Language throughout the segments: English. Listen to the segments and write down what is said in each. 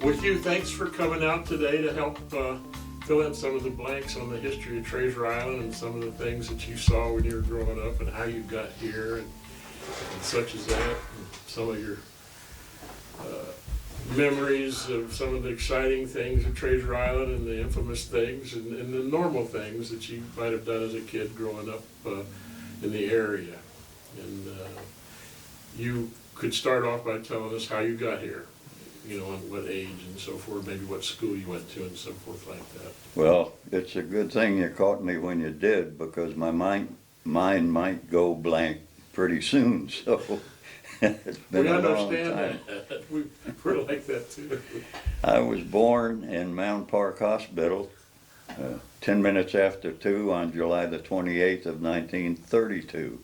Well, Hugh, thanks for coming out today to help fill in some of the blanks on the history of Treasure Island and some of the things that you saw when you were growing up and how you got here and such as that, and some of your memories of some of the exciting things of Treasure Island and the infamous things and the normal things that you might have done as a kid growing up in the area. And you could start off by telling us how you got here, you know, and what age and so forth, maybe what school you went to and so forth like that. Well, it's a good thing you caught me when you did, because my mind might go blank pretty soon, so it's been a long time. That. We're like that too. I was born in Mound Park Hospital 10 minutes after 2 on July the 28th of 1932.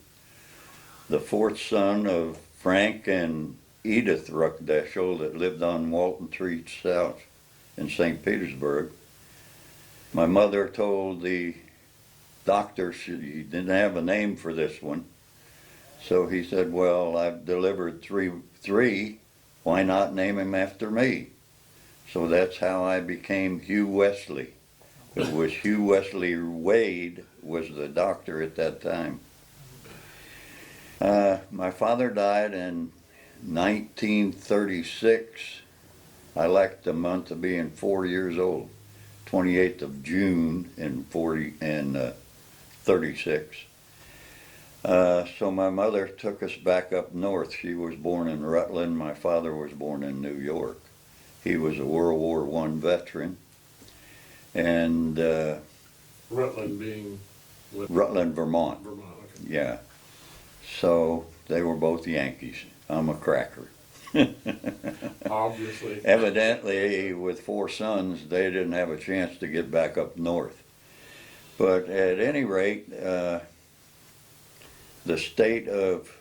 The fourth son of Frank and Edith Ruckdeschel that lived on Walton Street South in St. Petersburg. My mother told the doctor she didn't have a name for this one, so he said, well, I've delivered three, why not name him after me? So that's how I became Hugh Wesley. It was Hugh Wesley Wade was the doctor at that time. My father died in 1936. I lacked a month of being 4 years old, 28th of June in 36. So my mother took us back up north. She was born in Rutland. My father was born in New York. He was a World War I veteran. And Rutland being what? Rutland, Vermont. Vermont, okay. Yeah. So they were both Yankees. I'm a cracker. Obviously. Evidently, with 4 sons, they didn't have a chance to get back up north. But at any rate, the state of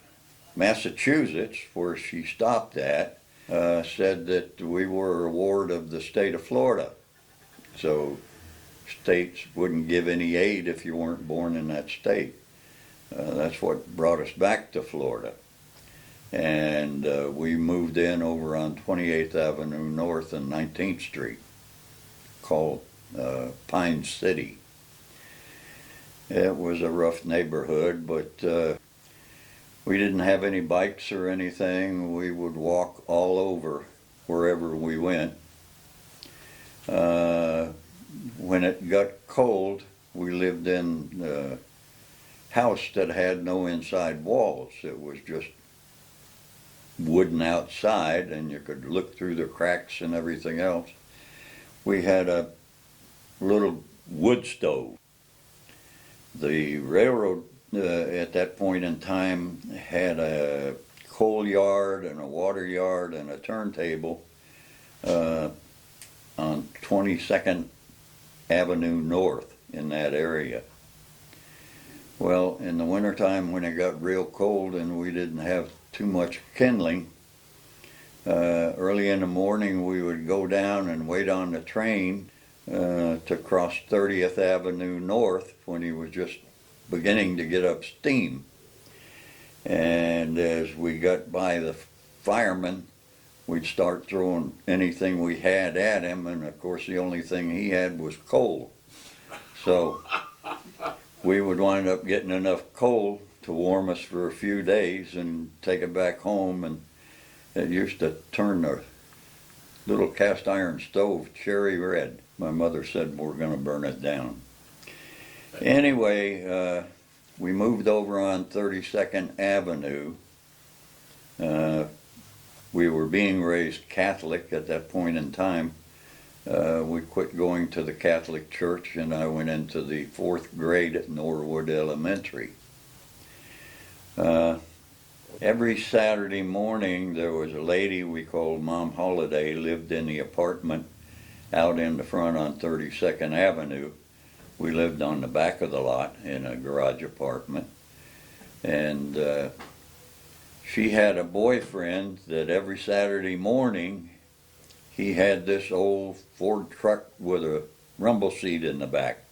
Massachusetts, where she stopped at, said that we were a ward of the state of Florida. So states wouldn't give any aid if you weren't born in that state. That's what brought us back to Florida. And we moved in over on 28th Avenue North and 19th Street, called Pine City. It was a rough neighborhood, but we didn't have any bikes or anything. We would walk all over wherever we went. When it got cold, we lived in a house that had no inside walls. It was just wooden outside, and you could look through the cracks and everything else. We had a little wood stove. The railroad at that point in time had a coal yard and a water yard and a turntable on 22nd Avenue North in that area. Well, in the wintertime when it got real cold and we didn't have too much kindling, early in the morning we would go down and wait on the train to cross 30th Avenue North when he was just beginning to get up steam. And as we got by the fireman, we'd start throwing anything we had at him, and of course the only thing he had was coal. So we would wind up getting enough coal to warm us for a few days and take it back home, and it used to turn the little cast iron stove cherry red. My mother said we're going to burn it down. Anyway, we moved over on 32nd Avenue. We were being raised Catholic at that point in time. We quit going to the Catholic Church, and I went into the 4th grade at Norwood Elementary. Every Saturday morning there was a lady we called Mom Holiday, lived in the apartment out in the front on 32nd Avenue. We lived on the back of the lot in a garage apartment. And she had a boyfriend that every Saturday morning he had this old Ford truck with a rumble seat in the back.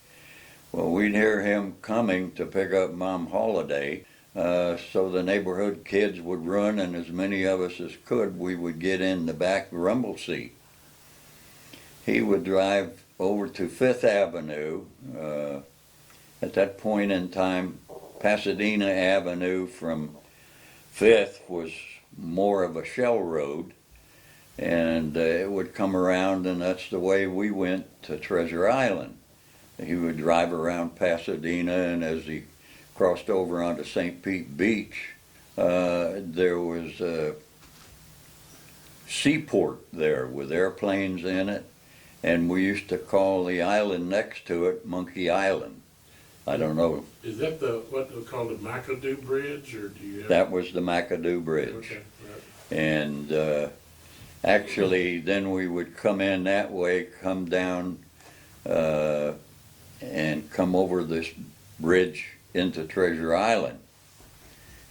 Well, we'd hear him coming to pick up Mom Holiday, so the neighborhood kids would run, and as many of us as could, we would get in the back rumble seat. he would drive over to Fifth Avenue. At that point in time, Pasadena Avenue from Fifth was more of a shell road, and it would come around, and that's the way we went to Treasure Island. He would drive around Pasadena, and as he crossed over onto St. Pete Beach, there was a seaport there with airplanes in it, and we used to call the island next to it Monkey Island. I don't know. Is that what we call the McAdoo Bridge, or do you have? That was the McAdoo Bridge. Okay, right. And actually, then we would come in that way, come down, and come over this bridge into Treasure Island,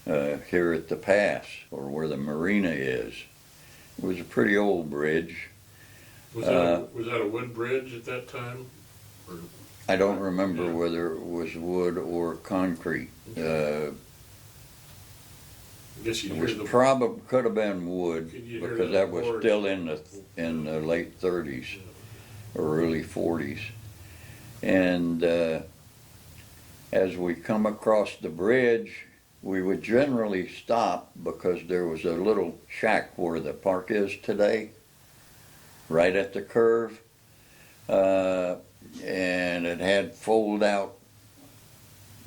here at the pass, or where the marina is. It was a pretty old bridge. Was that a wood bridge at that time? Or? I don't remember Yeah. whether it was wood or concrete. I guess you It hear was the probably could have been wood, Could you hear because that that was board? still in the late 30s or early 40s. And as we come across the bridge, we would generally stop because there was a little shack where the park is today, right at the curve, and it had fold-out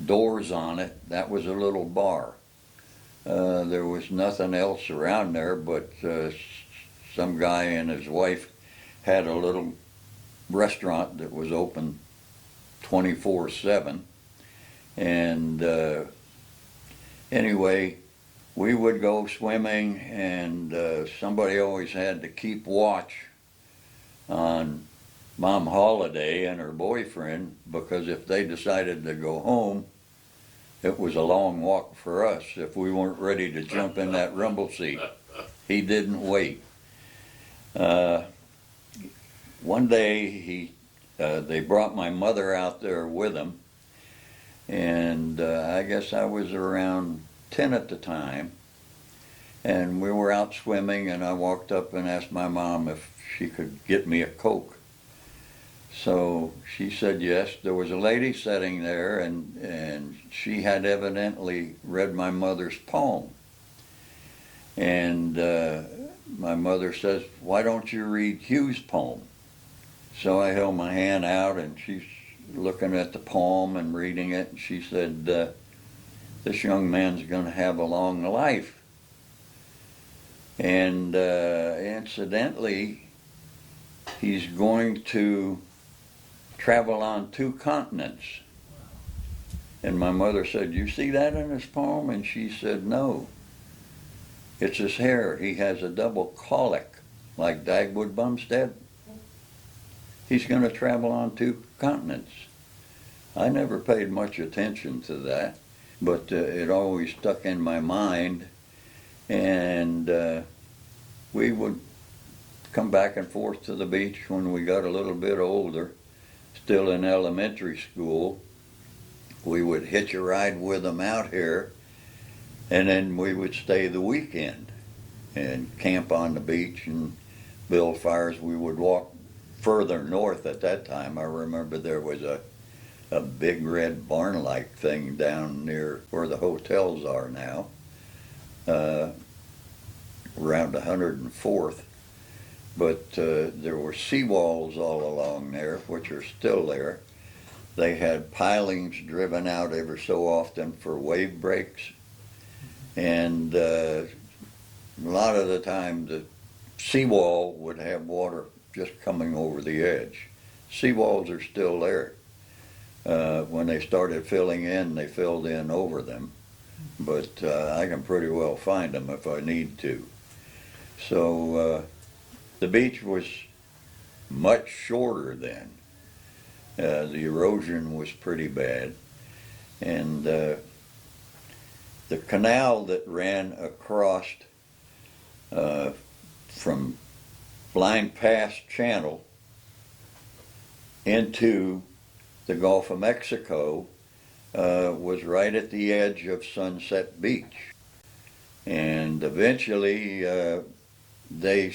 doors on it. That was a little bar. There was nothing else around there, but some guy and his wife had a little restaurant that was open 24/7. And anyway, we would go swimming, and somebody always had to keep watch on Mom Holiday and her boyfriend, because if they decided to go home, it was a long walk for us if we weren't ready to jump in that rumble seat. He didn't wait. One day they brought my mother out there with them, and I guess I was around 10 at the time, and we were out swimming, and I walked up and asked my mom if she could get me a Coke. So she said yes. There was a lady sitting there, and she had evidently read my mother's poem. And my mother says, "Why don't you read Hugh's poem?" So I held my hand out, and she's looking at the poem and reading it, and she said, "This young man's going to have a long life." And incidentally, he's going to travel on 2 continents. And my mother said, "You see that in his poem?" And she said, "No. It's his hair. He has a double colic, like Dagwood Bumstead. He's going to travel on 2 continents." I never paid much attention to that, but it always stuck in my mind. And we would come back and forth to the beach when we got a little bit older. Still in elementary school, we would hitch a ride with them out here, and then we would stay the weekend and camp on the beach and build fires. We would walk further north at that time. I remember there was a big red barn-like thing down near where the hotels are now, around 104th. But there were seawalls all along there, which are still there. They had pilings driven out every so often for wave breaks. And a lot of the time the seawall would have water just coming over the edge. Seawalls are still there. When they started filling in, they filled in over them. But I can pretty well find them if I need to. So the beach was much shorter then. The erosion was pretty bad. And the canal that ran across from Blind Pass Channel into the Gulf of Mexico was right at the edge of Sunset Beach. And eventually they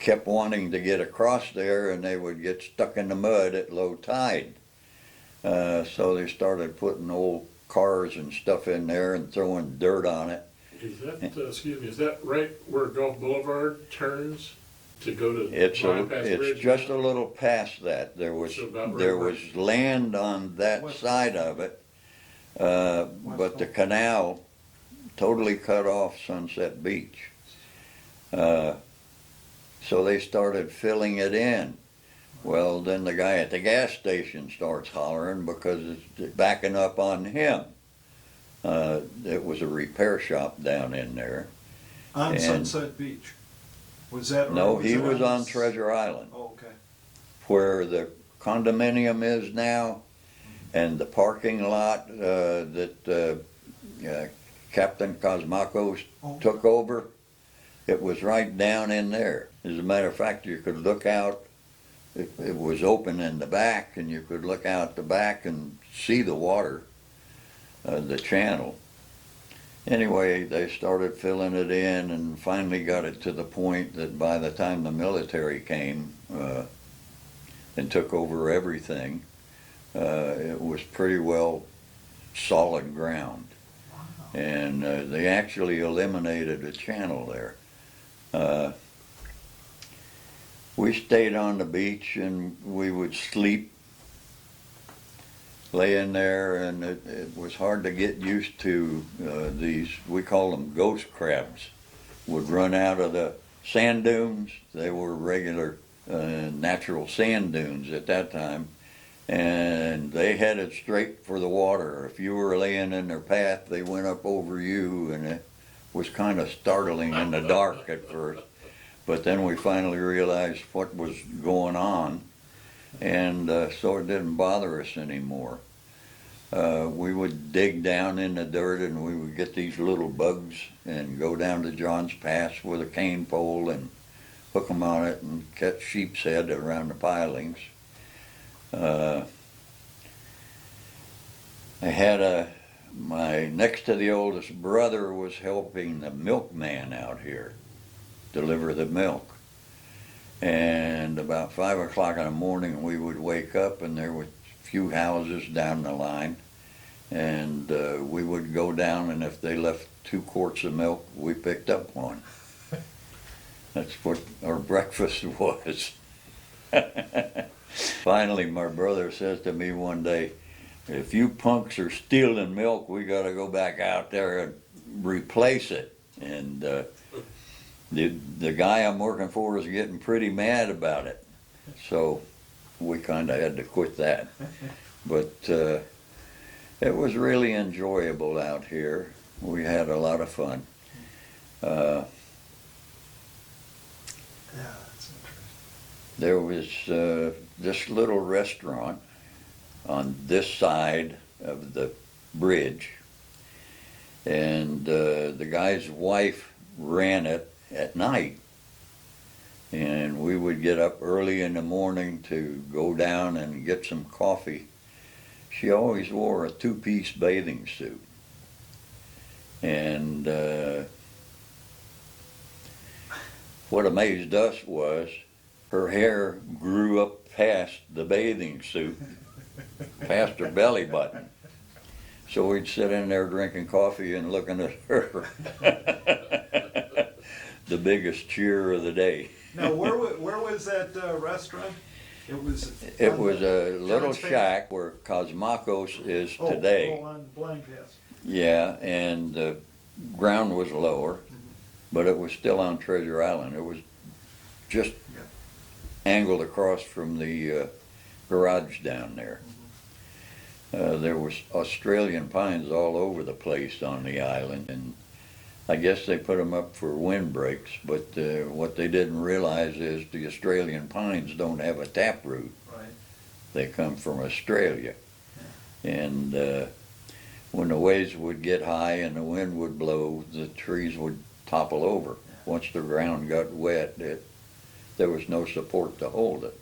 kept wanting to get across there, and they would get stuck in the mud at low tide. So they started putting old cars and stuff in there and throwing dirt on it. Is that, excuse me, is that right where Gulf Boulevard turns to go to It's bypass bridge? just a little past that. There was So about right there where- was land on that side of it, but the canal totally cut off Sunset Beach. So they started filling it in. Well, then the guy at the gas station starts hollering because it's backing up on him. It was a repair shop down in there. On And- Sunset Beach? Was that? or No, he it was on s- Treasure Island, Oh, okay. where the condominium is now, and the parking lot that Captain Cosmacos Oh. took over. It was right down in there. As a matter of fact, you could look out. It was open in the back, and you could look out the back and see the water, the channel. Anyway, they started filling it in and finally got it to the point that by the time the military came and took over everything, it was pretty well solid ground. And they actually eliminated a channel there. We stayed on the beach and we would sleep, lay in there, and it was hard to get used to these, we call them ghost crabs, would run out of the sand dunes. They were regular natural sand dunes at that time, and they headed straight for the water. If you were laying in their path, they went up over you, and it was kind of startling in the dark at first. But then we finally realized what was going on, and so it didn't bother us anymore. We would dig down in the dirt, and we would get these little bugs and go down to John's Pass with a cane pole and hook them on it and catch sheep's head around the pilings. I had my next to the oldest brother was helping the milkman out here deliver the milk. And about 5 o'clock in the morning, we would wake up, and there were a few houses down the line, and we would go down, and if they left 2 quarts of milk, we picked up one. That's what our breakfast was. Finally, my brother says to me one day, "If you punks are stealing milk, we got to go back out there and replace it." And the guy I'm working for is getting pretty mad about it. So we kind of had to quit that. But it was really enjoyable out here. We had a lot of fun. Yeah, that's interesting. There was this little restaurant on this side of the bridge, and the guy's wife ran it at night, and we would get up early in the morning to go down and get some coffee. She always wore a 2-piece bathing suit, and what amazed us was her hair grew up past the bathing suit, past her belly button. So we'd sit in there drinking coffee and looking at her. The biggest cheer of the day. Now, where was that restaurant? It was. It on was the a little John's Pass? shack where Cosmacos is Oh, today. Oh, on Blind Pass. Yeah, and the ground was lower, but it was still on Treasure Island. It was just angled across from the garage down there. There was Australian pines all over the place on the island, and I guess they put them up for windbreaks, but what they didn't realize is the Australian pines don't have a taproot. Right. They come from Australia. And when the waves would get high and the wind would blow, the trees would topple over. Once the ground got wet, there was no support to hold it.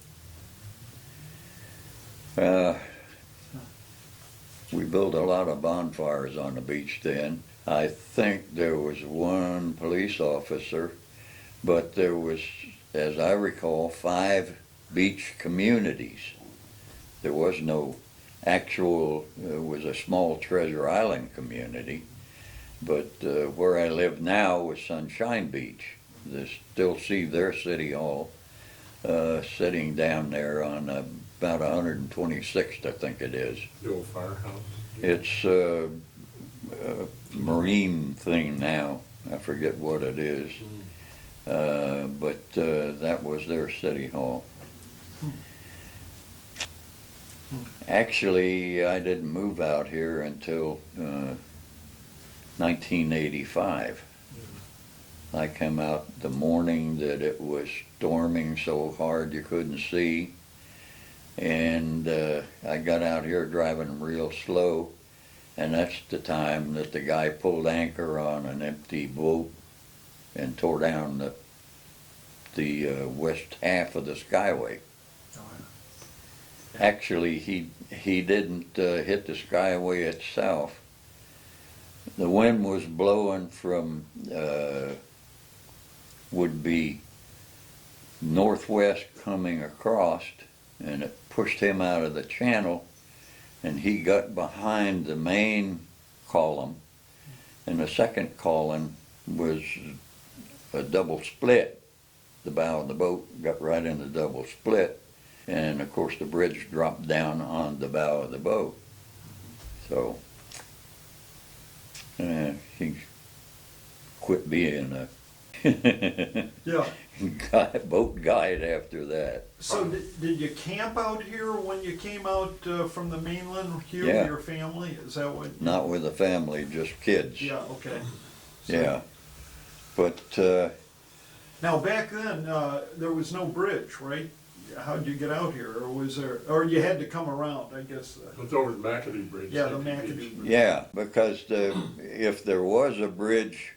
We built a lot of bonfires on the beach then. I think there was one police officer, but there was as I recall, 5 beach communities. There was no actual, it was a small Treasure Island community, but where I live now was Sunshine Beach. They still see their city hall sitting down there on about 126th, I think it is. The old firehouse. It's a marine thing now. I forget what it is. But that was their city hall. Actually, I didn't move out here until 1985. I came out the morning that it was storming so hard you couldn't see, and I got out here driving real slow, and that's the time that the guy pulled anchor on an empty boat and tore down the west half of the Skyway. Actually, he didn't hit the Skyway itself. The wind was blowing from would be northwest coming across, and it pushed him out of the channel, and he got behind the main column, and the second column was a double split. The bow of the boat got right in the double split, and of course the bridge dropped down on the bow of the boat. So he quit being a Yeah. boat guide after that. So did you camp out here when you came out from the mainland, Hugh, Yeah. your family? Is that what? Not with the family, just kids. Yeah, okay. So, Yeah. But now back then, there was no bridge, right? How'd you get out here? Or was there, or you had to come around, I guess? It's over the McAdoo Bridge. Yeah, the McAdoo Bridge. yeah, because if there was a bridge,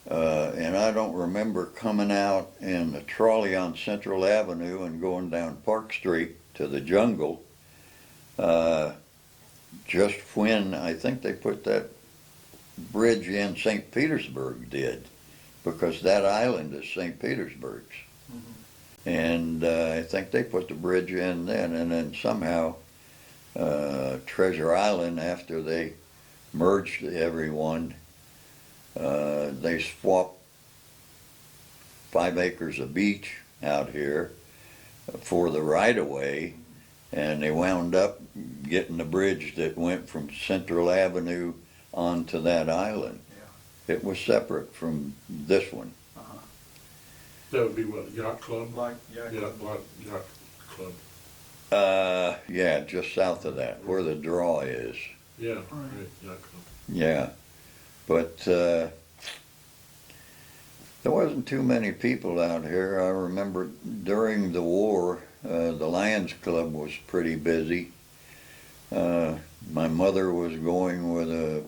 and I don't remember coming out in a trolley on Central Avenue and going down Park Street to the jungle, just when I think they put that bridge in, St. Petersburg did, because that island is St. Petersburg's. And I think they put the bridge in then, and then somehow Treasure Island, after they merged everyone, they swapped 5 acres of beach out here for the right-of-way, and they wound up getting the bridge that went from Central Avenue onto that island. Yeah. It was separate from this one. That would be what, yacht club? Yeah. Yacht club. Yeah, just south of that, where the draw is. Yeah, Right. right, yacht club. Yeah, but there wasn't too many people out here. I remember during the war, the Lions Club was pretty busy. My mother was going with a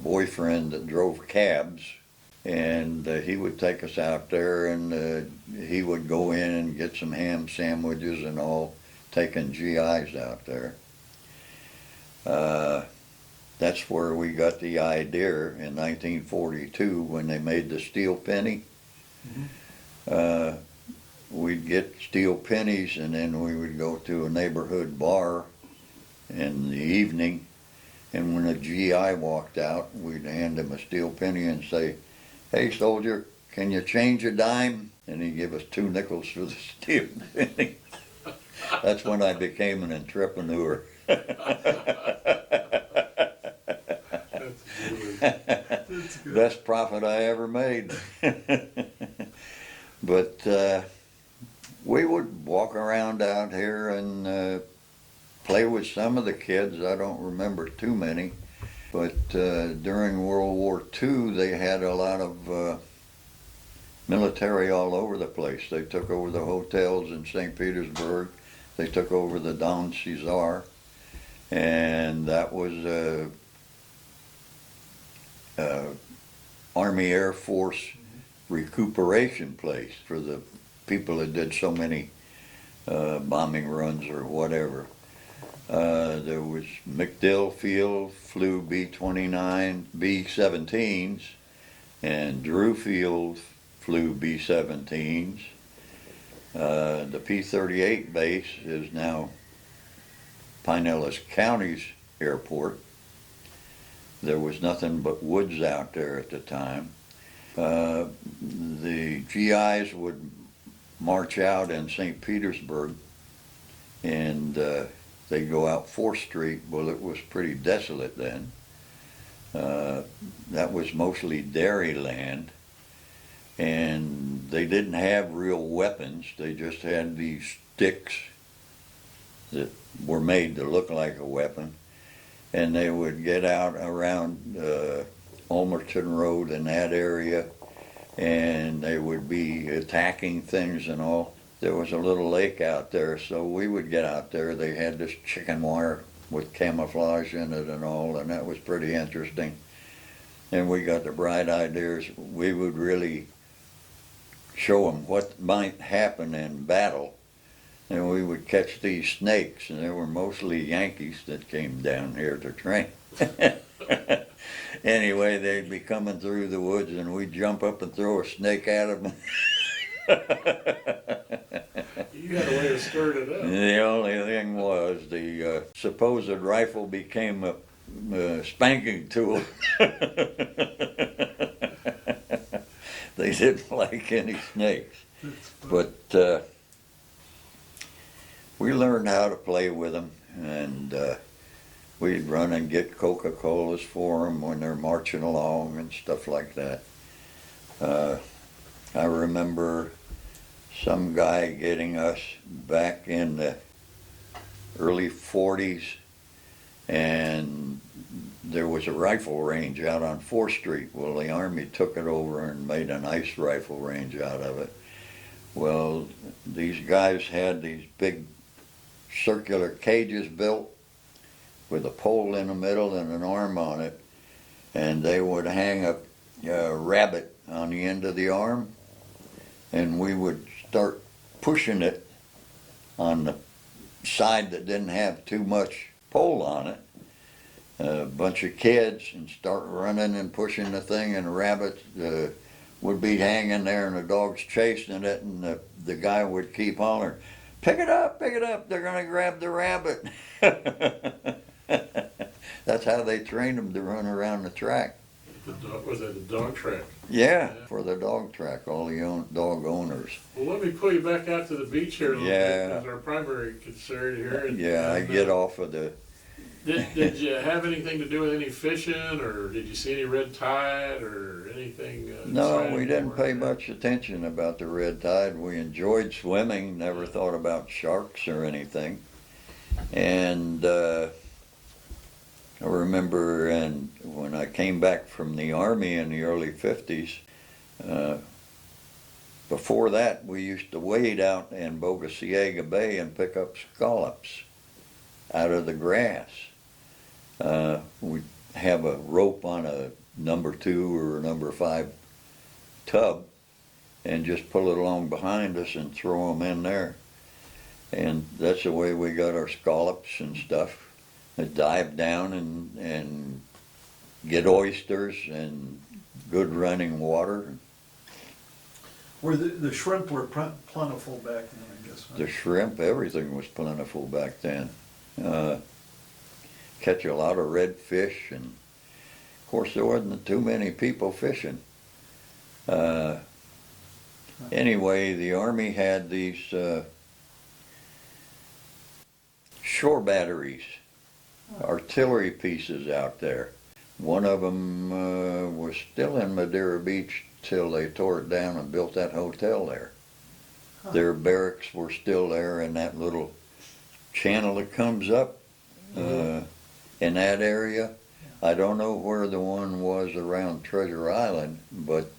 boyfriend that drove cabs, and he would take us out there, and he would go in and get some ham sandwiches and all, taking GIs out there. That's where we got the idea in 1942 when they made the steel penny. We'd get steel pennies, and then we would go to a neighborhood bar in the evening, and when a GI walked out, we'd hand him a steel penny and say, "Hey soldier, can you change a dime?" And he'd give us 2 nickels for the steel penny. That's when I became an entrepreneur. That's good. Best profit I ever made. But we would walk around out here and play with some of the kids. I don't remember too many. But during World War II, they had a lot of military all over the place. They took over the hotels in St. Petersburg. They took over the Don Cesar. And that was Army Air Force recuperation place for the people that did so many bombing runs or whatever. There was MacDill Field flew B-29, B-17s, and Drew Field flew B-17s. The P-38 base is now Pinellas County's airport. There was nothing but woods out there at the time. The GIs would march out in St. Petersburg, and they'd go out 4th Street. Well, it was pretty desolate then. That was mostly dairy land, and they didn't have real weapons. They just had these sticks that were made to look like a weapon, and they would get out around Ulmerton Road in that area, and they would be attacking things and all. There was a little lake out there, so we would get out there. They had this chicken wire with camouflage in it and all, and that was pretty interesting. And we got the bright ideas. We would really show them what might happen in battle. And we would catch these snakes, and they were mostly Yankees that came down here to train. Anyway, they'd be coming through the woods, and we'd jump up and throw a snake at them. You had a way to skirt it up. The only thing was the supposed rifle became a spanking tool. They didn't like any snakes. But we learned how to play with them, and we'd run and get Coca-Colas for them when they're marching along and stuff like that. I remember some guy getting us back in the early 40s, and there was a rifle range out on 4th Street. Well, the Army took it over and made an ice rifle range out of it. Well, these guys had these big circular cages built with a pole in the middle and an arm on it, and they would hang a rabbit on the end of the arm, and we would start pushing it on the side that didn't have too much pole on it. A bunch of kids, and start running and pushing the thing, and the rabbit would be hanging there, and the dog's chasing it, and the guy would keep hollering, pick it up, they're gonna grab the rabbit." That's how they trained them to run around the track. Was it a dog track? Yeah, for the dog track, all the dog owners. Well, let me pull you back out to the beach here a little Yeah. bit, because our primary concern here. Yeah, I get off of the... Did you have anything to do with any fishing, or did you see any red tide, or anything? No, exciting we didn't or- pay much attention about the red tide. We enjoyed swimming, never thought about sharks or anything. And I remember when I came back from the Army in the early 50s, before that we used to wade out in Bogosiega Bay and pick up scallops out of the grass. We'd have a rope on a number 2 or a number 5 tub and just pull it along behind us and throw them in there. And that's the way we got our scallops and stuff. I'd dive down and get oysters and good running water. Where the shrimp were plentiful back then, I guess. Huh? The shrimp, everything was plentiful back then. Catch a lot of redfish, and of course there wasn't too many people fishing. Anyway, the Army had these shore batteries, artillery pieces out there. One of them was still in Madeira Beach till they tore it down and built that hotel there. Huh. Their barracks were still there in that little channel that comes up in that area. I don't know where the one was around Treasure Island, but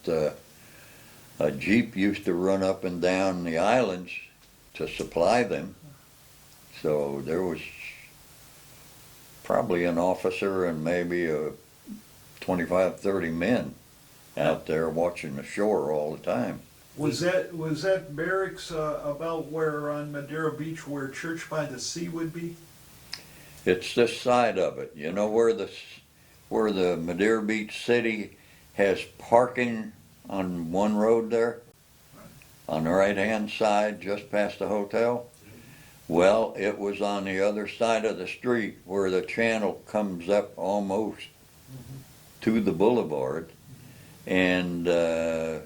a Jeep used to run up and down the islands to supply them. So there was probably an officer and maybe 25, 30 men out there watching the shore all the time. Was that barracks about where on Madeira Beach where Church by the Sea would be? It's this side of it. You know where the Madeira Beach City has parking on one road there? on the right-hand side, just past the hotel. Well, it was on the other side of the street where the channel comes up almost to the boulevard. And it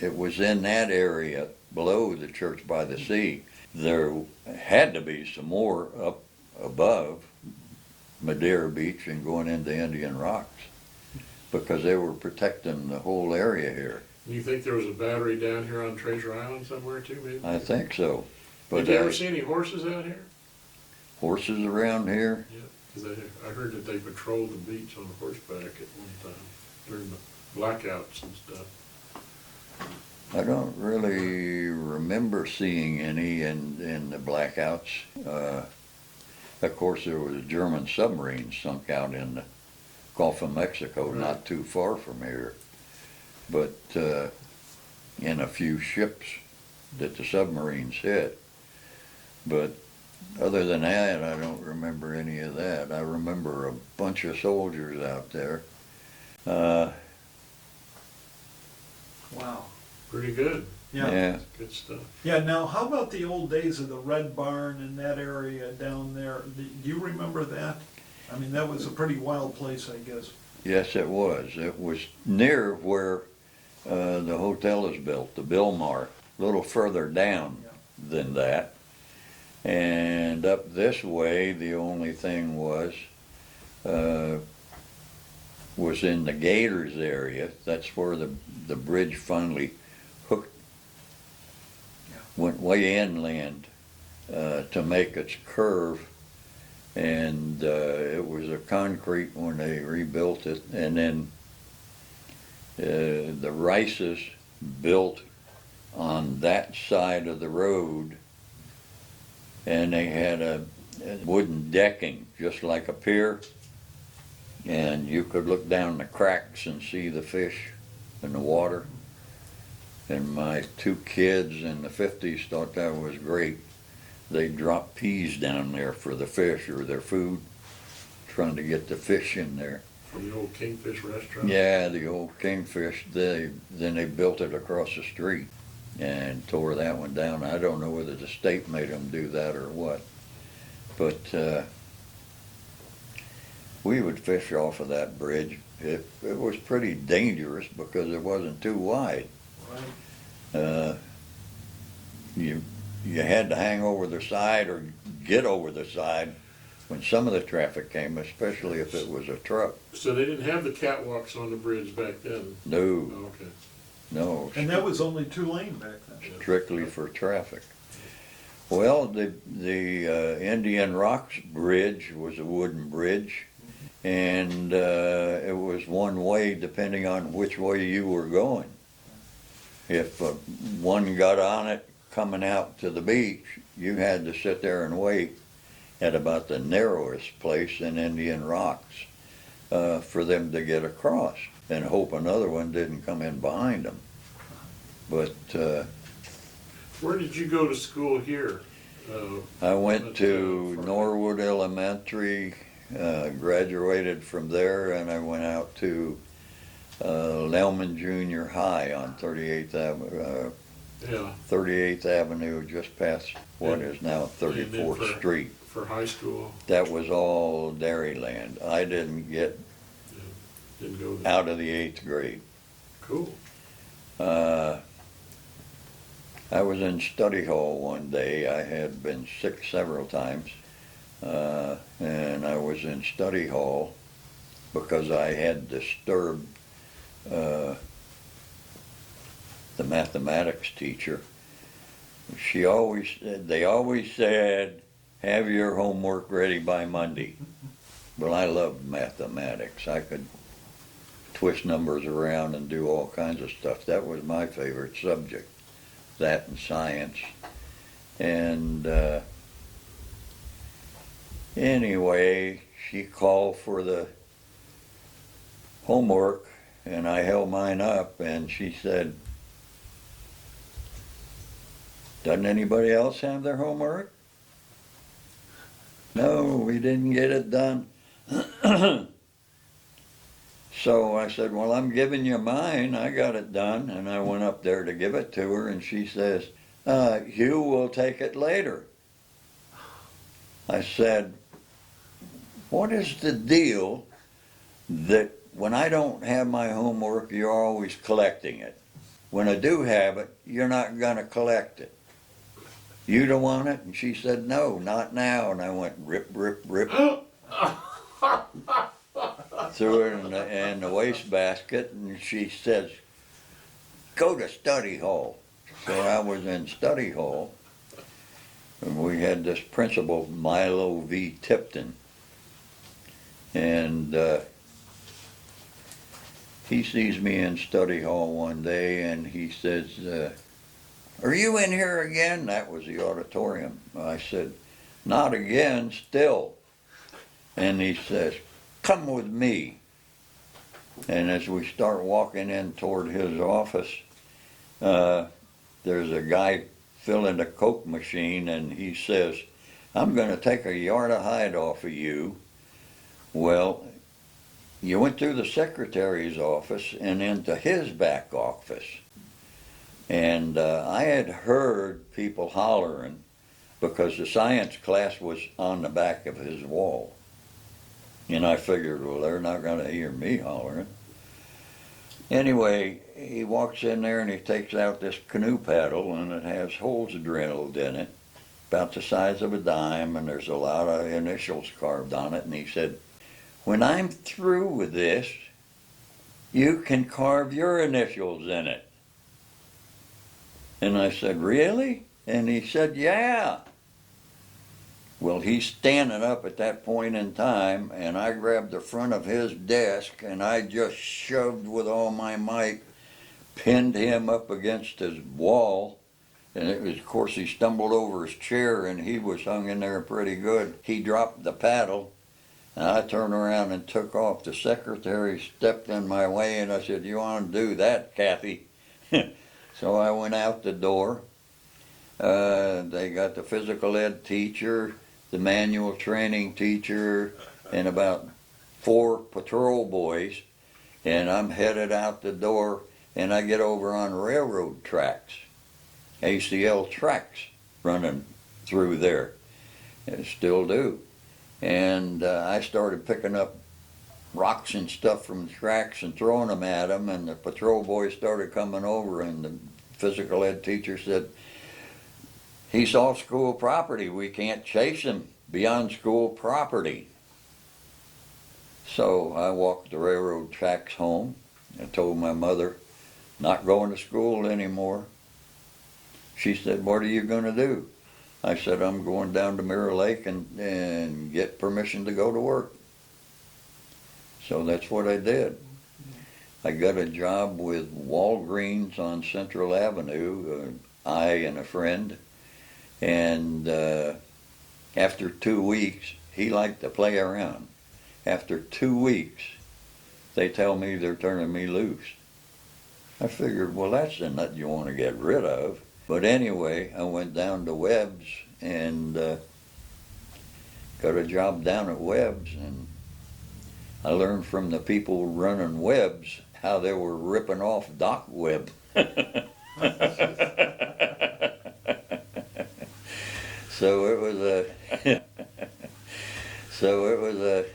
was in that area below the Church by the Sea. There had to be some more up above Madeira Beach and going into Indian Rocks, because they were protecting the whole area here. You think there was a battery down here on Treasure Island somewhere too, maybe? I think so. But Did you ever see any horses out here? horses around here? Yeah, because I heard that they patrolled the beach on horseback at one time during the blackouts and stuff. I don't really remember seeing any in the blackouts. Of course, there was a German submarine sunk out in the Gulf of Mexico, Right. not too far from here. But in a few ships that the submarines hit. But other than that, I don't remember any of that. I remember a bunch of soldiers out there. Wow. Pretty good, Yeah. good stuff. Yeah, now how about the old days of the Red Barn in that area down there? Do you remember that? I mean, that was a pretty wild place, I guess. Yes, it was. It was near where the hotel is built, the Bilmar, a little further down than that. And up this way, the only thing was in the Gators area. That's where the bridge finally hooked, went way inland to make its curve. And it was a concrete when they rebuilt it. And then the Rices built on that side of the road, and they had a wooden decking, just like a pier, and you could look down the cracks and see the fish in the water. And my two kids in the 50s thought that was great. They dropped peas down there for the fish or their food, trying to get the fish in there. For the old Kingfish restaurant? Yeah, the old Kingfish. Then they built it across the street and tore that one down. I don't know whether the state made them do that or what. But we would fish off of that bridge. It was pretty dangerous because it wasn't too wide. Right. You had to hang over the side or get over the side when some of the traffic came, especially if it was a truck. So they didn't have the catwalks on the bridge back then? No, Oh, okay. no. And that was only 2 lane back then. Strictly for traffic. Well, the Indian Rocks Bridge was a wooden bridge, and it was one way depending on which way you were going. If one got on it coming out to the beach, you had to sit there and wait at about the narrowest place in Indian Rocks for them to get across, and hope another one didn't come in behind them. But Where did you go to school here? I went to Norwood Elementary, graduated from there, and I went out to Lellman Junior High on 38th Avenue, Yeah. 38th Avenue, just past what is now And then 34th Street. For high school, That was all Dairyland. I didn't get didn't go there. out of the 8th grade. Cool. I was in study hall one day. I had been sick several times, and I was in study hall because I had disturbed the mathematics teacher. They always said, have your homework ready by Monday. Well, I loved mathematics. I could twist numbers around and do all kinds of stuff. That was my favorite subject, that and science. And anyway, she called for the homework, and I held mine up, and she said, doesn't anybody else have their homework? No, we didn't get it done. So I said, well, I'm giving you mine. I got it done. And I went up there to give it to her, and she says, Hugh will take it later. I said, what is the deal that when I don't have my homework, you're always collecting it? When I do have it, you're not going to collect it. You don't want it? And she said, no, not now. And I went rip, rip, rip. Threw it in the wastebasket, and she says, go to study hall. So I was in study hall, and we had this principal, Milo V. Tipton, and he sees me in study hall one day, and he says, are you in here again? That was the auditorium. I said, not again, still. And he says, come with me. And as we start walking in toward his office, there's a guy filling a Coke machine, and he says, I'm going to take a yard of hide off of you. Well, you went through the secretary's office and into his back office. And I had heard people hollering because the science class was on the back of his wall. And I figured, well, they're not going to hear me hollering. Anyway, he walks in there and he takes out this canoe paddle, and it has holes drilled in it, about the size of a dime, and there's a lot of initials carved on it. And he said, when I'm through with this, you can carve your initials in it. And I said, really? And he said, yeah. Well, he's standing up at that point in time, and I grabbed the front of his desk, and I just shoved with all my might, pinned him up against his wall, and it was, of course, he stumbled over his chair, and he was hung in there pretty good. He dropped the paddle, and I turned around and took off. The secretary stepped in my way, and I said, you want to do that, Kathy? So I went out the door. They got the physical ed teacher, the manual training teacher, and about 4 patrol boys, and I'm headed out the door, and I get over on railroad tracks, ACL tracks running through there, and still do. And I started picking up rocks and stuff from the tracks and throwing them at them, and the patrol boys started coming over, and the physical ed teacher said, he's off school property. We can't chase him beyond school property. So I walked the railroad tracks home. I told my mother, not going to school anymore. She said, what are you going to do? I said, I'm going down to Mirror Lake and get permission to go to work. So that's what I did. I got a job with Walgreens on Central Avenue, I and a friend. And after 2 weeks, he liked to play around. After 2 weeks, they tell me they're turning me loose. I figured, well, that's the nut you want to get rid of. But anyway, I went down to Webb's and got a job down at Webb's. And I learned from the people running Webb's how they were ripping off dock web. So it was a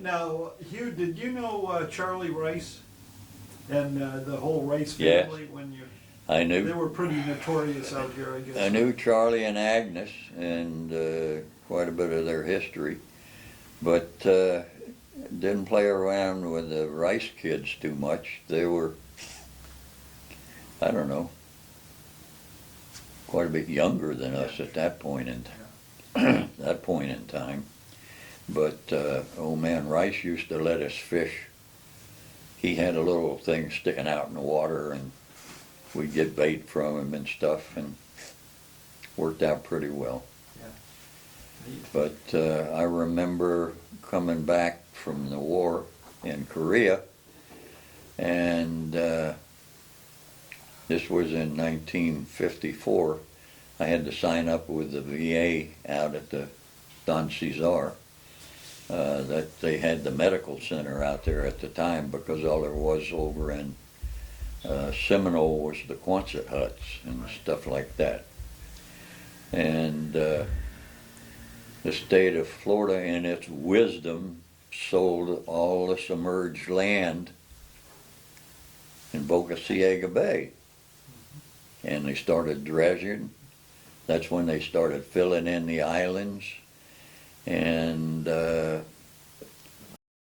Now, Hugh, did you know Charlie Rice and the whole Rice Yes. family? When you, I they knew were pretty notorious out here, I guess. I knew Charlie and Agnes and quite a bit of their history, but didn't play around with the Rice kids too much. They were, I don't know, quite a bit younger than us at that point in time. But old man Rice used to let us fish. He had a little thing sticking out in the water, and we'd get bait from him and stuff, and worked out pretty well. Yeah. But I remember coming back from the war in Korea, and this was in 1954. I had to sign up with the VA out at the Don Cesar, that they had the medical center out there at the time, because all there was over in Seminole was the Quonset huts and stuff like that. And the state of Florida, in its wisdom, sold all the submerged land in Boca Ciega Bay. And they started dredging. That's when they started filling in the islands. And